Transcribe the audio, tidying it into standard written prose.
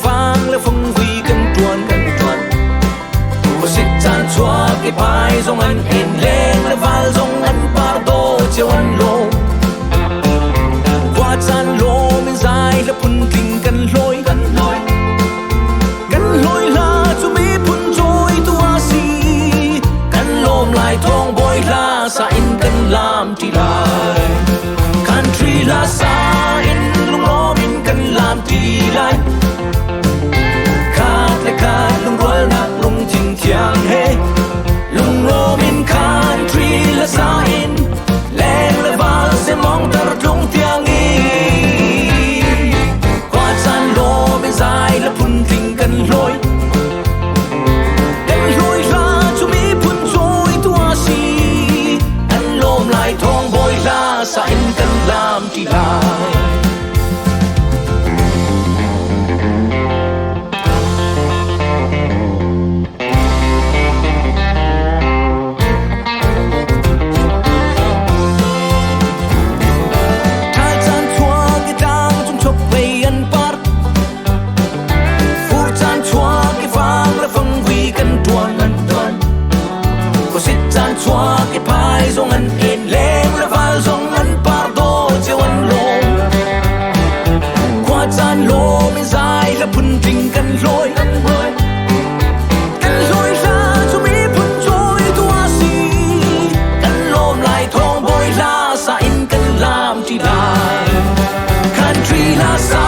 vang là phong huy cần tuôn có xích chan chua cái pai dòng anh in lên là val dòng anh pardo chiều anh lô qua chan lô mình dài là phun kinh cần lối là chú mi phun trôi tua si cần lôm lại thong bôi la sa in cần làm chỉ lại country là sa in lung lo mình cần làm chỉ lại khát lung roll ngạc lung chinh chiang he lung lo mình country là sa in lên là val sẽ mong ta lung tiếng nghi qua chan lô mình dài là phun kinh cần lối ra chú mi phun trôi tua si anh lôm lại thong bôi la sa in cần làm chỉ lại chua cái pai dòng anh in lên là val dòng anh pardo chiều anh lô qua chan lô mình dài là phun trình cần lối ra cho mi phun trôi tua si cần lôm lại thong bôi la sa in cần làm chỉ lại country là sa